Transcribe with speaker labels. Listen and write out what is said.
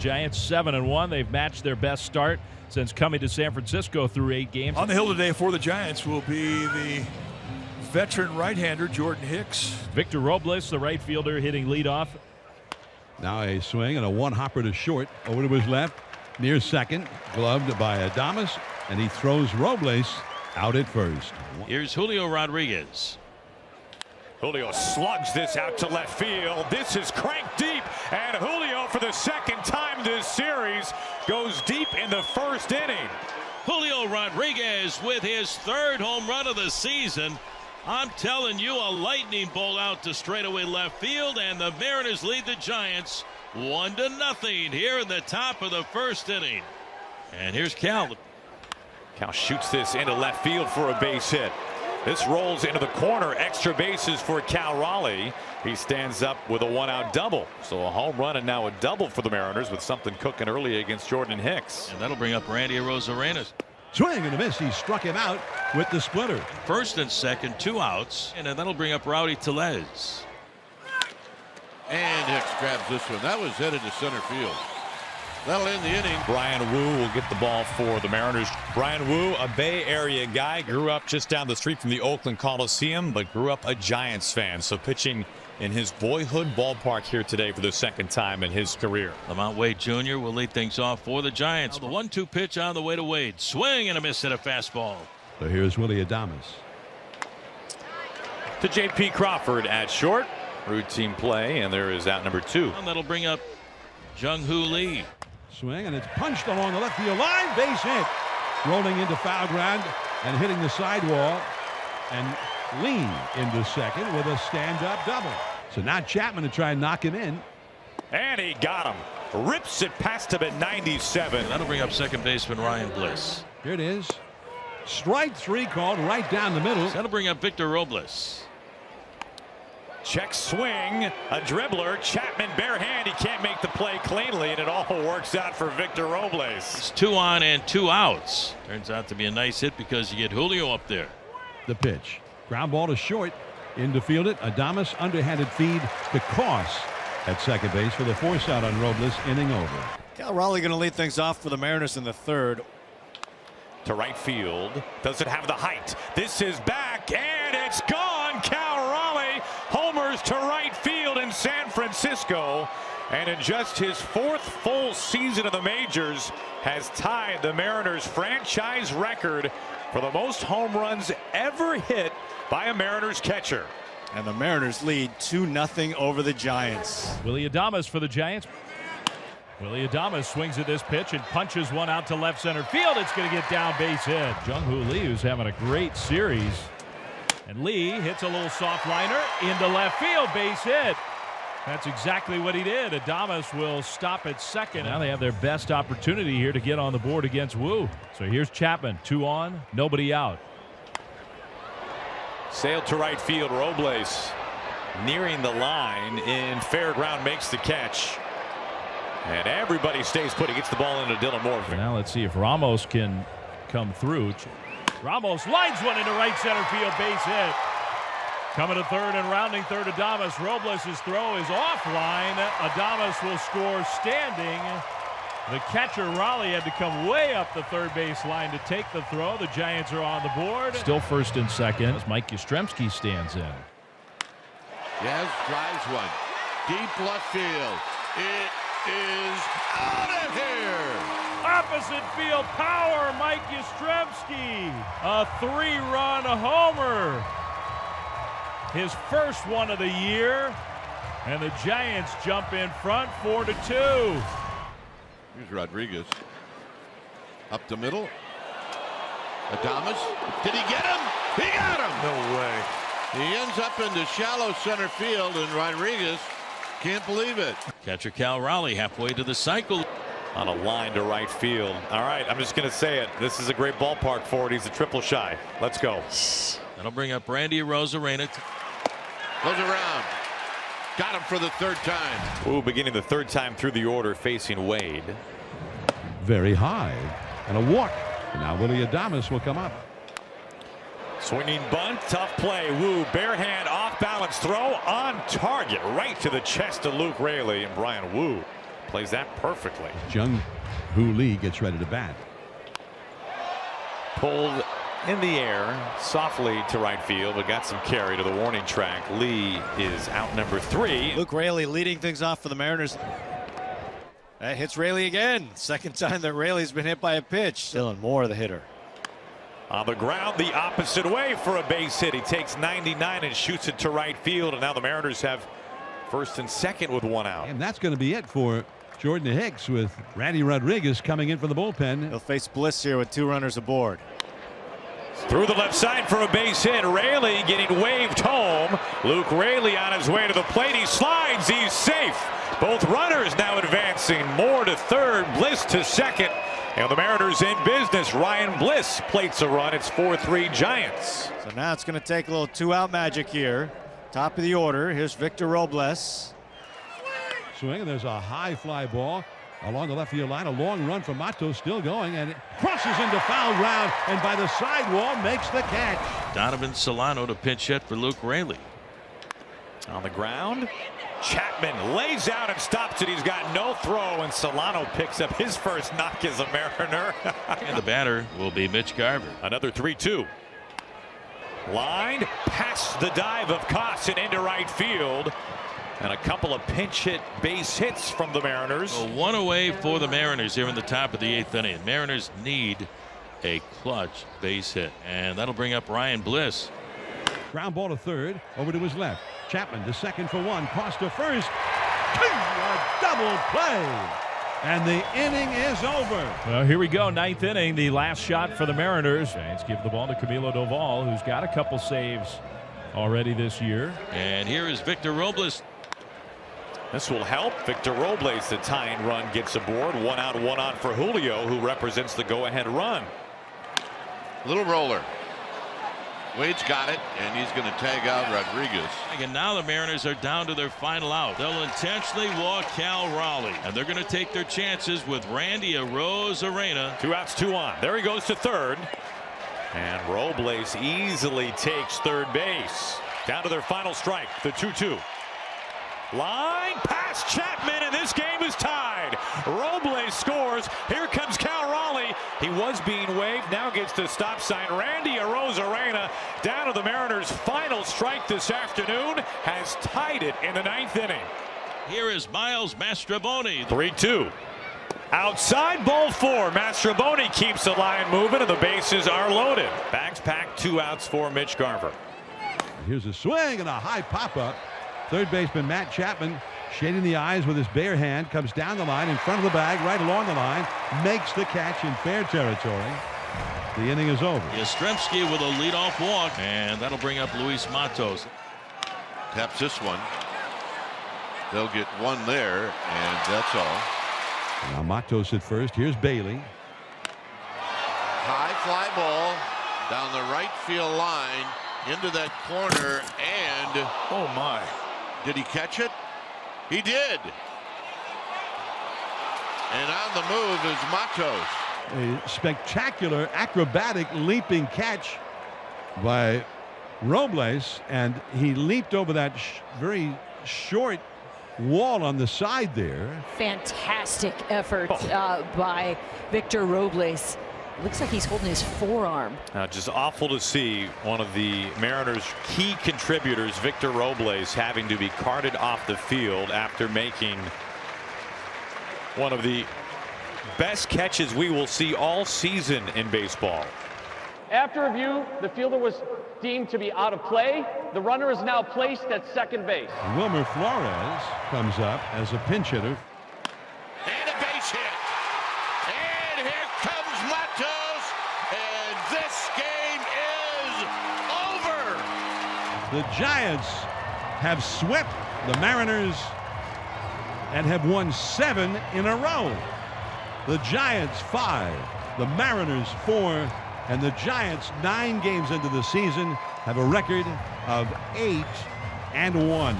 Speaker 1: Giants, 7-1. They've matched their best start since coming to San Francisco through 8 games.
Speaker 2: On the hill today for the Giants will be the veteran right-hander Jordan Hicks.
Speaker 1: Victor Robles, the right fielder, hitting leadoff.
Speaker 3: Now a swing and a one-hopper to short. Over to his left, near second, gloved by Adames, and he throws Robles out at first.
Speaker 4: Here's Julio Rodriguez.
Speaker 5: Julio slugs this out to left field. This is cranked deep, and Julio, for the second time this series, goes deep in the first inning.
Speaker 4: Julio Rodriguez with his 3rd home run of the season. I'm telling you, a lightning bolt out to straightaway left field, and the Mariners lead the Giants 1-0 here in the top of the first inning. And here's Cal.
Speaker 5: Cal shoots this into left field for a base hit. This rolls into the corner. Extra bases for Cal Raleigh. He stands up with a 1-out double. So a home run and now a double for the Mariners with something cooking early against Jordan Hicks.
Speaker 4: And that'll bring up Randy Arozarenas.
Speaker 3: Swing and a miss. He struck him out with the splitter.
Speaker 4: First and second, 2 outs. And then that'll bring up Rowdy Tellez.
Speaker 6: And Hicks grabs this one. That was headed to center field. That'll end the inning.
Speaker 5: Brian Wu will get the ball for the Mariners. Brian Wu, a Bay Area guy, grew up just down the street from the Oakland Coliseum, but grew up a Giants fan. So pitching in his boyhood ballpark here today for the 2nd time in his career.
Speaker 4: Lamont Wade Jr. will lead things off for the Giants. The 1-2 pitch on the way to Wade. Swing and a miss at a fastball.
Speaker 3: So here's Willie Adames.
Speaker 5: To J.P. Crawford at short. Routine play, and there is out number 2.
Speaker 4: And that'll bring up Jung-Hoo Lee.
Speaker 3: Swing, and it's punched along the left field line. Base hit. Rolling into foul ground and hitting the sidewall. And Lee into second with a stand-up double. So now Chapman to try and knock him in.
Speaker 5: And he got him. Rips it past him at 97.
Speaker 4: That'll bring up second baseman Ryan Bliss.
Speaker 3: Here it is. Strike 3 called right down the middle.
Speaker 4: That'll bring up Victor Robles.
Speaker 5: Check swing, a dribbler, Chapman bare hand. He can't make the play cleanly, and it all works out for Victor Robles.
Speaker 4: It's 2 on and 2 outs. Turns out to be a nice hit because you get Julio up there.
Speaker 3: The pitch. Ground ball to short. In to field it. Adames underhanded feed to Cross at second base for the force out on Robles. Inning over.
Speaker 7: Cal Raleigh going to lead things off for the Mariners in the 3rd.
Speaker 5: To right field. Doesn't have the height. This is back, and it's gone. Cal Raleigh homers to right field in San Francisco. And in just his 4th full season of the majors, has tied the Mariners franchise record for the most home runs ever hit by a Mariners catcher.
Speaker 7: And the Mariners lead 2-0 over the Giants.
Speaker 1: Willie Adames for the Giants. Willie Adames swings at this pitch and punches one out to left center field. It's going to get down, base hit. Jung-Hoo Lee, who's having a great series. And Lee hits a little soft liner into left field, base hit. That's exactly what he did. Adames will stop at second. Now they have their best opportunity here to get on the board against Wu. So here's Chapman, 2 on, nobody out.
Speaker 5: Sailed to right field. Robles nearing the line in fair ground, makes the catch. And everybody stays put. He gets the ball into Dylan Moore.
Speaker 1: Now let's see if Ramos can come through. Ramos lines one into right center field, base hit. Coming to third and rounding third, Adames. Robles' throw is offline. Adames will score standing. The catcher, Raleigh, had to come way up the third base line to take the throw. The Giants are on the board. Still first and second as Mike Yastrzemski stands in.
Speaker 6: Yes, drives one. Deep left field. It is out of here.
Speaker 1: Opposite field power, Mike Yastrzemski. A 3-run homer. His first one of the year. And the Giants jump in front 4-2.
Speaker 6: Here's Rodriguez. Up the middle. Adames. Did he get him? He got him.
Speaker 5: No way.
Speaker 6: He ends up into shallow center field, and Rodriguez can't believe it.
Speaker 4: Catcher Cal Raleigh halfway to the cycle.
Speaker 5: On a line to right field. All right, I'm just going to say it. This is a great ballpark for it. He's a triple shy. Let's go.
Speaker 4: That'll bring up Randy Arozarena.
Speaker 6: Goes around. Got him for the 3rd time.
Speaker 5: Ooh, beginning the 3rd time through the order facing Wade.
Speaker 3: Very high. And a walk. And now Willie Adames will come up.
Speaker 5: Swinging bunt, tough play. Wu, bare hand, off balance throw on target, right to the chest of Luke Raley, and Brian Wu Plays that perfectly.
Speaker 3: Jung-Hoo Lee gets ready to bat.
Speaker 5: Pulled in the air softly to right field, but got some carry to the warning track. Lee is out number 3.
Speaker 7: Luke Raley leading things off for the Mariners. That hits Raley again. Second time that Raley's been hit by a pitch. Dylan Moore, the hitter.
Speaker 5: On the ground the opposite way for a base hit. He takes 99 and shoots it to right field, and now the Mariners have first and second with 1 out.
Speaker 3: And that's going to be it for Jordan Hicks, with Randy Rodriguez coming in for the bullpen.
Speaker 7: He'll face Bliss here with 2 runners aboard.
Speaker 5: Through the left side for a base hit. Raley getting waved home. Luke Raley on his way to the plate. He slides. He's safe. Both runners now advancing. Moore to third. Bliss to second. And the Mariners in business. Ryan Bliss plates a run. It's 4-3 Giants.
Speaker 7: So now it's going to take a little 2-out magic here. Top of the order. Here's Victor Robles.
Speaker 3: Swing, and there's a high fly ball along the left field line. A long run from Matos, still going, and it crosses into foul ground, and by the sidewall makes the catch.
Speaker 4: Donovan Solano to pinch hit for Luke Raley.
Speaker 5: On the ground, Chapman lays out and stops it. He's got no throw, and Solano picks up his first knock as a Mariner.
Speaker 4: And the batter will be Mitch Garver.
Speaker 5: Another 3-2. Lined past the dive of Costin into right field. And a couple of pinch hit base hits from the Mariners.
Speaker 4: So 1 away for the Mariners here in the top of the 8th inning. Mariners need a clutch base hit, and that'll bring up Ryan Bliss.
Speaker 3: Ground ball to third, over to his left. Chapman to second for 1, cross to first. A double play, and the inning is over.
Speaker 1: Well, here we go, 9th inning, the last shot for the Mariners. Giants give the ball to Camilo Doval, who's got a couple saves already this year.
Speaker 4: And here is Victor Robles.
Speaker 5: This will help. Victor Robles, the tying run, gets aboard. 1 out, 1 on for Julio, who represents the go-ahead run.
Speaker 6: Little roller. Wade's got it, and he's going to tag out Rodriguez.
Speaker 4: And now the Mariners are down to their final out. They'll intentionally walk Cal Raleigh, and they're going to take their chances with Randy Arozarena.
Speaker 5: 2 outs, 2 on. There he goes to third. And Robles easily takes third base. Down to their final strike, the 2-2. Line past Chapman, and this game is tied. Robles scores. Here comes Cal Raleigh. He was being waved, now gets the stop sign. Randy Arozarena, down to the Mariners' final strike this afternoon, has tied it in the 9th inning.
Speaker 4: Here is Miles Mastrobuoni.
Speaker 5: 3-2. Outside, ball 4. Mastrobuoni keeps the line moving, and the bases are loaded. Bags packed, 2 outs for Mitch Garver.
Speaker 3: Here's a swing and a high pop-up. Third baseman Matt Chapman, shading the eyes with his bare hand, comes down the line in front of the bag, right along the line, makes the catch in fair territory. The inning is over.
Speaker 4: Yastrzemski with a leadoff walk, and that'll bring up Luis Matos.
Speaker 6: Taps this one. They'll get 1 there, and that's all.
Speaker 3: Now Matos at first. Here's Bailey.
Speaker 6: High fly ball down the right field line into that corner, and
Speaker 2: Oh, my.
Speaker 6: did he catch it? He did. And on the move is Matos.
Speaker 3: A spectacular acrobatic leaping catch by Robles, and he leaped over that very short wall on the side there.
Speaker 8: Fantastic effort by Victor Robles. Looks like he's holding his forearm.
Speaker 5: Just awful to see one of the Mariners' key contributors, Victor Robles, having to be carted off the field after making one of the best catches we will see all season in baseball.
Speaker 9: After review, the fielder was deemed to be out of play. The runner is now placed at second base.
Speaker 3: Wilmer Flores comes up as a pinch hitter.
Speaker 6: And a base hit. And here comes Matos. And this game is over.
Speaker 3: The Giants have swept the Mariners and have won 7 in a row. The Giants 5, the Mariners 4, and the Giants 9 games into the season have a record of 8-1.